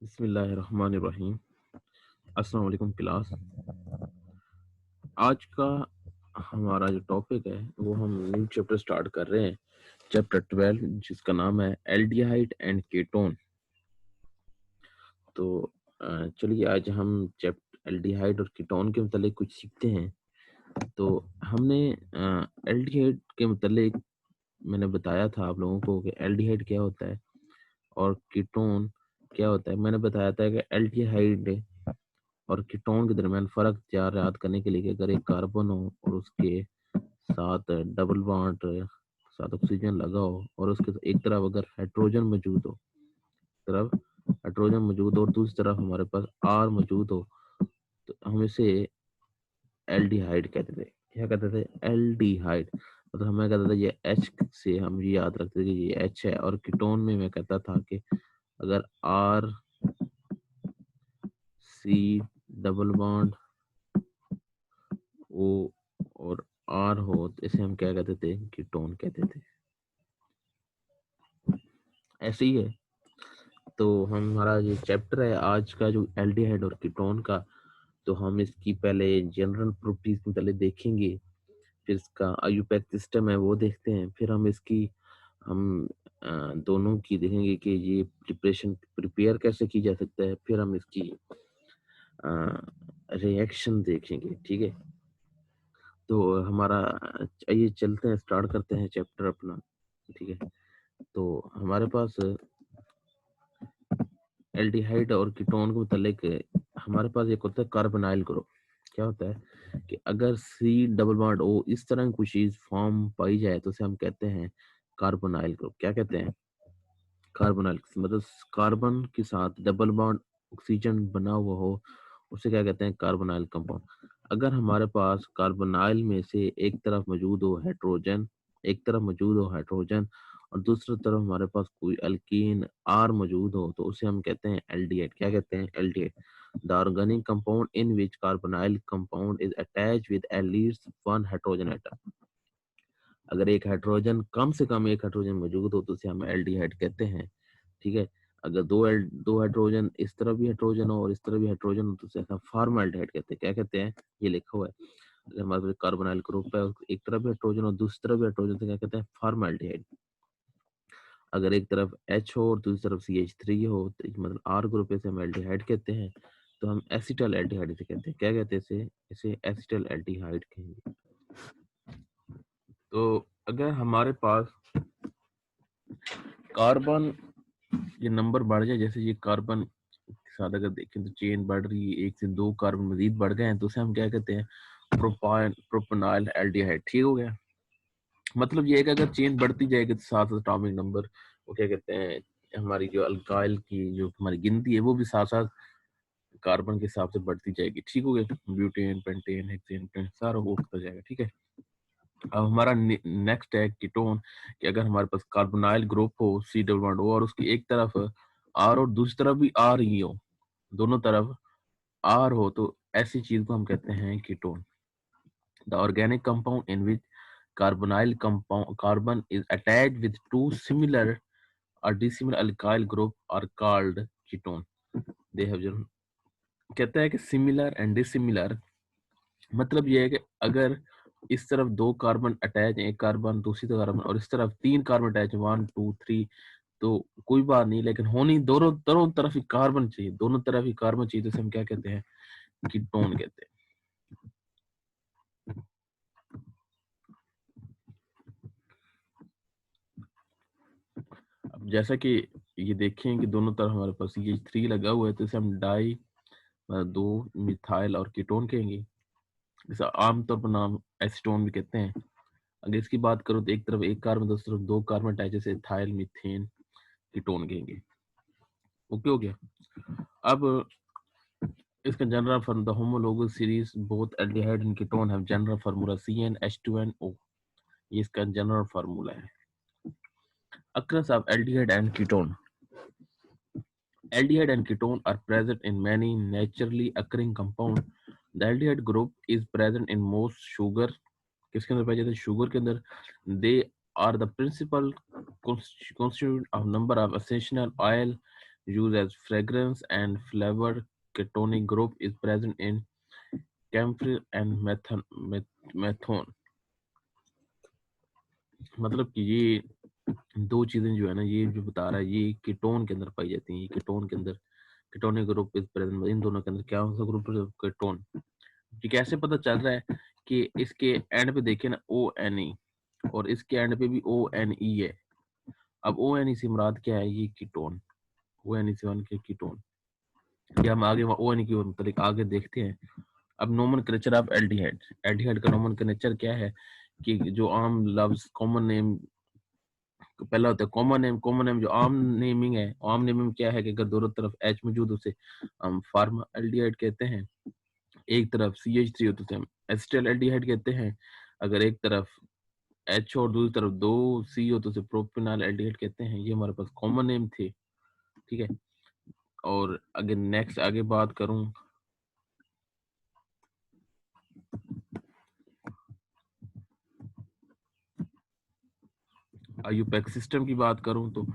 बिस्मिल्लाहिर्रहमानिर्रहीम। अस्सलाम वालेकुम क्लास। आज का हमारा जो टॉपिक है वो हम न्यू चैप्टर स्टार्ट कर रहे हैं, चैप्टर 12, जिसका नाम है एल्डिहाइड एंड कीटोन। तो चलिए आज हम चैप्टर एल्डिहाइड और कीटोन के मतलब कुछ सीखते हैं। तो हमने एल्डिहाइड के मतलब मैंने बताया था आप लोगों को कि एल्डिहाइड क्या होता है और कीटोन क्या होता है। मैंने बताया था कि एल्डिहाइड और कीटोन के दरमियान फ़र्क याद करने के लिए कि अगर एक कार्बन हो और उसके साथ डबल बॉन्ड साथ ऑक्सीजन लगा हो और उसके एक तरफ अगर हाइड्रोजन मौजूद हो, तरफ हाइड्रोजन मौजूद हो और दूसरी तरफ हमारे पास आर मौजूद हो, तो हम इसे एल्डिहाइड कहते थे। क्या कहते थे? एल्डिहाइड। मतलब हमें कहता था ये एच से हम ये याद रखते थे कि ये एच है। और कीटोन में मैं कहता था कि अगर R C double bond O और आर हो तो इसे हम क्या कहते थे? कीटोन कहते थे। ऐसे ही है। तो हमारा जो चैप्टर है आज का, जो एल्डिहाइड और कीटोन का, तो हम इसकी पहले जनरल प्रॉपर्टीज में पहले देखेंगे, फिर इसका आयुपैक सिस्टम है वो देखते हैं, फिर हम इसकी हम दोनों की देखेंगे कि ये प्रिपेयर कैसे की जा सकता है, फिर हम इसकी रिएक्शन देखेंगे। ठीक है, तो हमारा आइए चलते हैं, स्टार्ट करते हैं चैप्टर अपना। ठीक है, तो हमारे पास एल्डिहाइड और कीटोन के मुतालिक हमारे पास एक होता है कार्बोनाइल ग्रुप। क्या होता है कि अगर सी डबल बॉन्ड ओ इस तरह की कोई चीज फॉर्म पाई जाए तो उसे हम कहते हैं कार्बोनाइल ग्रुप। क्या कहते हैं? कार्बोनाइल, मतलब कार्बन के साथ डबल बॉन्ड ऑक्सीजन बना हुआ हो, उसे क्या कहते हैं? Carbonyl compound. अगर हमारे पास कार्बोनाइल में से एक तरफ मौजूद हो हाइड्रोजन, एक तरफ मौजूद हो हाइड्रोजन और दूसरी तरफ हमारे पास कोई अल्कीन आर मौजूद हो, तो उसे हम कहते हैं एल्डिहाइड। क्या कहते हैं? Aldehyde. The organic compound in which carbonyl compound is attached with at least one hydrogen atom. अगर एक हाइड्रोजन, कम से कम एक हाइड्रोजन मौजूद हो तो उसे हम एल्डिहाइड कहते हैं। ठीक है, अगर दो हाइड्रोजन, इस तरफ भी हाइड्रोजन हो और इस तरफ भी हाइड्रोजन हो, तो उसे हम फॉर्मल्डिहाइड कहते हैं। क्या कहते हैं? ये लिखा हुआ है। अगर हमारे पास कार्बोनाइल ग्रुप है, एक तरफ भी हाइड्रोजन और दूसरी तरफ भी हाइड्रोजन, तो क्या कहते हैं? फॉर्मल्डिहाइड। अगर एक तरफ H हो और दूसरी तरफ CH3 हो, तो मतलब आर ग्रुप, इसे हम एल्डिहाइड कहते हैं। तो हम एसिटल एल्डिहाइड इसे कहते हैं। क्या कहते हैं? इसे इसे एसिटल एल्डिहाइड कहेंगे। तो अगर हमारे पास कार्बन ये नंबर बढ़ जाए, जैसे ये कार्बन के साथ अगर देखें तो चेन बढ़ रही है, एक से दो कार्बन मजीद बढ़ गए हैं, तो उसे हम क्या कहते हैं? Propyl aldehyde. ठीक हो गया। मतलब ये है कि अगर चेन बढ़ती जाएगी तो साथ एटॉमिक नंबर, वो क्या कहते हैं, हमारी जो अल्काइल की जो हमारी गिनती है वो भी साथ साथ कार्बन के हिसाब से बढ़ती जाएगी। ठीक हो गया। ब्यूटेन, पेंटेन, हेक्सेन, सारा वो होता जाएगा। ठीक है। अब हमारा नेक्स्ट है कीटोन, कि अगर हमारे पास कार्बोनाइल ग्रुप हो, सी डबल बॉन्ड हो और उसकी एक तरफ आर और दूसरी तरफ भी आर ही हो, दोनों तरफ आर हो, तो ऐसी चीज को हम कहते हैं ketone. The organic compound in which carbonyl compound carbon is attached with two similar or dissimilar alkyl group are called ketone. They have जो कहता है कि सिमिलर एंड डिसिमिलर, मतलब ये है कि अगर इस तरफ दो कार्बन अटैच है, एक कार्बन दूसरी तरफ कार्बन, और इस तरफ तीन कार्बन अटैच है, 1 2 3, तो कोई बात नहीं, लेकिन होनी दोनों दोनों तरफ ही कार्बन चाहिए, दोनों तरफ ही कार्बन चाहिए, तो इसे हम क्या कहते हैं? कीटोन कहते हैं। अब जैसा कि ये देखें कि दोनों तरफ हमारे पास ये 3 लगा हुआ है, तो इसे हम डाई दो मिथाइल और कीटोन कहेंगे। जैसा आमतौर पर नाम एसीटोन भी कहते हैं। अगर इसकी बात करो तो एक तरफ एक कार्बन, दूसरी तरफ दो कार्बन अटैच, जैसे इथाइल मीथेन, कीटोन कहेंगे। ओके हो गया। अब इसका general form, the homologous series both aldehyde and ketone have general formula CnH2nO। ये इसका जनरल फार्मूला है। occurrence of aldehyde and ketone. Aldehyde and ketone are present in many naturally occurring compounds. The aldehyde group is present in most sugar. किसके अंदर पाई जाती है? Sugar के अंदर। They are the principal constituent of number of essential oil used as fragrance and flavor. Ketonic group is present in camphor and methone. मतलब कि ये दो चीजें जो है ना, ये जो बता रहा है ये कीटोन के अंदर पाई जाती हैं। ये कीटोन के अंदर कीटोनिक ग्रुप इज प्रेजेंट, इन दोनों के अंदर क्या सा ग्रुप कीटोन। ये कैसे पता चल रहा है कि इसके एंड पे देखिए ना ओ एन ई, और इसके एंड पे भी ओ एन ई है। अब ओ एन ई से मुराद क्या है? ये कीटोन। ओ एन ई से वन के कीटोन। या हम आगे ओ एन ई के मतलब आगे देखते हैं। अब नोमेनक्लेचर ऑफ एल्डिहाइड। एल्डिहाइड का नोमेनक्लेचर क्या है कि जो आम लफ्ज कॉमन नेम पहला होता है कॉमन नेम। कॉमन नेम जो आम नेमिंग है, आम नेमिंग क्या है कि अगर दोनों तरफ एच मौजूद उसे हम फार्मा एल्डिहाइड कहते हैं। एक तरफ सी एच थ्री होते हम एसिटाइल एल्डिहाइड कहते हैं। अगर एक तरफ एच और दूसरी तरफ दो सी हो तो उसे प्रोपेनॉल एल्डिहाइड कहते हैं। ये हमारे पास कॉमन नेम थे, ठीक है। और अगर नेक्स्ट आगे बात करूं, आईयूपैक सिस्टम की बात करूं तो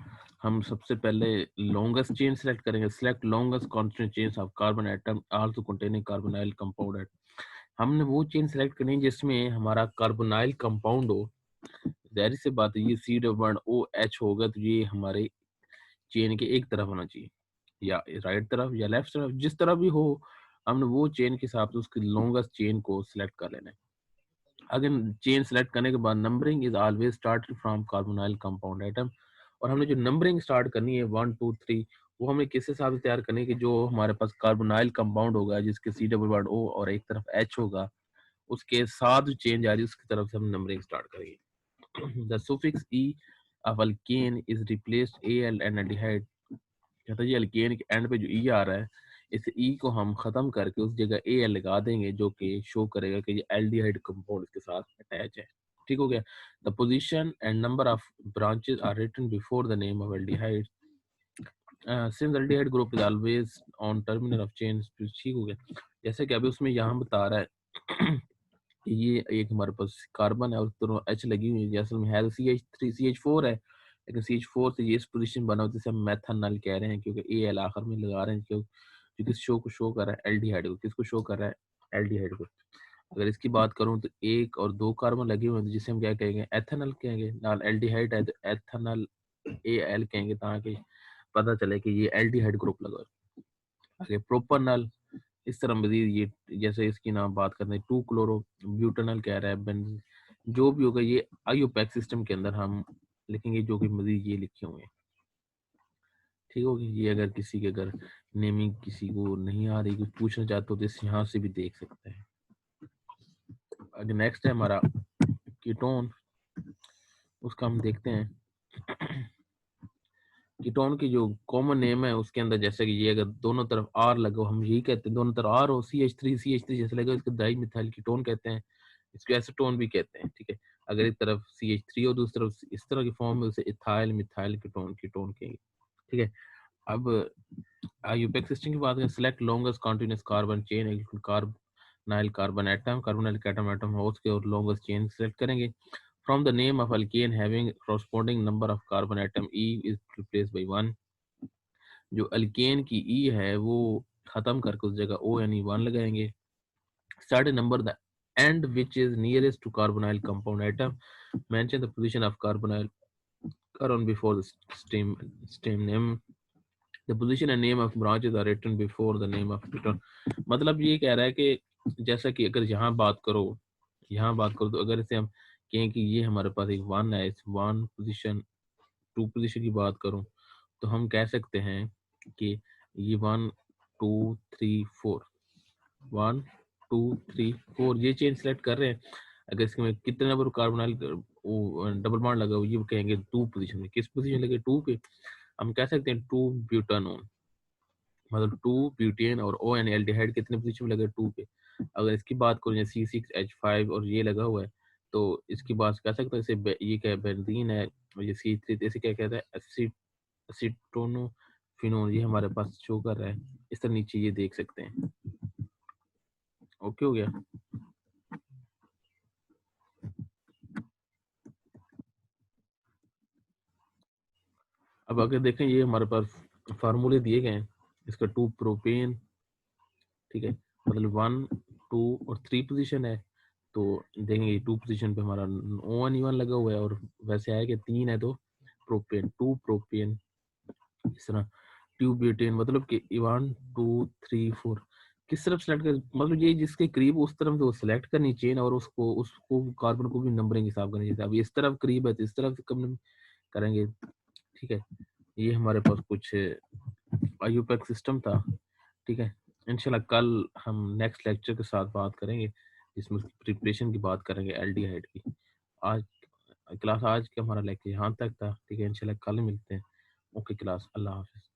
हम सबसे पहले लॉन्गेस्ट चेन सेलेक्ट करेंगे। Select longest constant chains of carbon atom also containing carbonyl compound at. हमने वो चेन सेलेक्ट करनी है जिसमें हमारा कार्बोनाइल कंपाउंड हो। जाहिर सी बात है ये C double bond O H होगा तो ये हमारे चेन के एक तरफ होना चाहिए, या राइट तरफ या लेफ्ट तरफ, जिस तरफ भी हो। हमने वो चेन के हिसाब से उसकी लॉन्गेस्ट चेन को सिलेक्ट कर लेना है। अगर चेन सेलेक्ट करने के बाद numbering is always started from carbonyl compound atom. और हमने जो नंबरिंग स्टार्ट करनी है 1 2 3, वो हमें किस हिसाब से तैयार करनी है कि जो हमारे पास कार्बोनाइल कंपाउंड होगा जिसके सी डबल बॉन्ड ओ और एक तरफ एच होगा, उसके साथ जो चेंज आ रही है उसकी तरफ से हम नंबरिंग स्टार्ट करेंगे। The suffix e of alkane is replaced a l an aldehyde. कहता है ये अल्केन के एंड पे जो ई आ रहा है, इस ई को हम खत्म करके उस जगह ए एल लगा देंगे जो कि शो करेगा कि ये एल्डिहाइड कंपाउंड इसके साथ अटैच है। ठीक हो गया। The position and number of branches are written before the name of aldehyde since aldehyde group is always on terminal of chain. ठीक हो गया। जैसे कि अभी उसमें यहाँ बता रहा है कि ये एक हमारे पास कार्बन है और दोनों एच लगी हुई है, असल में है C H three C H four है, लेकिन सी एच फोर से ये इस पोजीशन बना होता है जिसे हम मेथनल कह रहे हैं क्योंकि ए एल आखिर में लगा रहे हैं, क्यों जो किस शो को शो कर रहा है एल्डिहाइड को, किसको शो कर रहा है एल्डिहाइड को। अगर इसकी बात करूं तो एक और दो कार्बन लगे हुए हैं जिसे हम क्या कहेंगे एथेनल कहेंगे। नाल एल्डिहाइड है तो एथेनल ए एल कहेंगे ताकि पता चले कि ये एल्डिहाइड ग्रुप लगा है। आगे प्रोपनल इस तरह मजीद ये जैसे इसकी नाम बात करते हैं टू क्लोरो ब्यूटेनल कह रहा है बेंजीन, जो भी होगा ये आईयूपैक सिस्टम के अंदर हम लिखेंगे जो कि मजीद ये लिखे हुए हैं। ठीक होगी। ये अगर किसी के अगर नेमिंग किसी को नहीं आ रही, कुछ पूछना चाहते हो तो इस यहाँ से भी देख सकते हैं। अगर नेक्स्ट है हमारा कीटोन, उसका हम देखते हैं। कीटोन की जो कॉमन नेम है उसके अंदर जैसे कि ये अगर दोनों तरफ आर लगे, हम यही कहते हैं दोनों तरफ आर हो सी एच थ्री जैसे लगे इसको डाई मिथाइल कीटोन कहते हैं, इसको एसीटोन भी कहते हैं। ठीक है। अगर एक तरफ सी एच थ्री और दूसरी तरफ इस तरह की फॉर्म में उसे इथाइल मिथाइल कीटोन कीटोन कहेंगे। ठीक है। अब आईयूपैक सिस्टम की बात करें, select longest continuous carbon chain carbonyl carbon atom, carbonyl atom atom हो उसके और लॉन्गेस्ट चेन सेलेक्ट करेंगे। From the name of alkane having corresponding number of carbon atom E is replaced by 1। जो alkane की E है वो खत्म करके उस जगह O यानी 1 लगाएंगे। Start a number the end which is nearest to carbonyl compound atom. Mention the position of carbonyl carbon before the stem name. The position and name of branches are written before the name of return। मतलब ये कह रहा है कि जैसा कि अगर यहाँ बात करो तो अगर इसे हम कहें कि ये हमारे पास एक वन है, इस वन पोजीशन टू पोजीशन की बात करूं तो हम कह सकते हैं कि ये 1 2 3 4 1 2 3 4 ये चेन सेलेक्ट कर रहे हैं। अगर इसके में कितने नंबर कार्बोनाइल डबल बॉन्ड लगा हुआ ये कहेंगे टू पोजीशन में। किस पोजीशन लगे? टू पे। हम कह सकते हैं टू ब्यूटानोन, मतलब टू ब्यूटेन और ओ एन एल्डिहाइड कितने पोजीशन में लगे? टू पे। अगर इसकी बात करूँ जैसे C6H5 और ये लगा हुआ है तो इसकी बात कह सकते हैं इसे ये क्या है बेंजीन है, और ये C3 इसे क्या कहता है एसिटोनोफिनोन, ये हमारे पास शो कर रहा है। इस तरह नीचे ये देख सकते हैं। ओके हो गया। अब अगर देखें ये हमारे पास फार्मूले दिए गए हैं इसका 2 प्रोपेन, ठीक है, मतलब 1 2 और 3 पोजीशन है, तो देखेंगे 2 पोजीशन पे हमारा O1 E1 लगा हुआ है और वैसे आया कि 3 है तो प्रोपेन 2 प्रोपेन, इस तरह ट्यूब ब्यूटेन, मतलब कि 1 2 3 4 किस तरफ सेलेक्ट कर, मतलब ये जिसके करीब उस तरफ से वो सिलेक्ट करनी चेन और उसको उसको कार्बन को भी नंबरिंग हिसाब करनी चाहिए। अब इस तरफ करीब है तो इस तरफ कम करेंगे, ठीक है। ये हमारे पास कुछ आईयूपैक सिस्टम था, ठीक है। इंशाल्लाह कल हम नेक्स्ट लेक्चर के साथ बात करेंगे जिसमें उसकी प्रिपरेशन की बात करेंगे एल्डिहाइड की। आज क्लास आज का हमारा लेक्चर यहाँ तक था, ठीक है। इंशाल्लाह कल मिलते हैं। ओके क्लास, अल्लाह हाफिज़।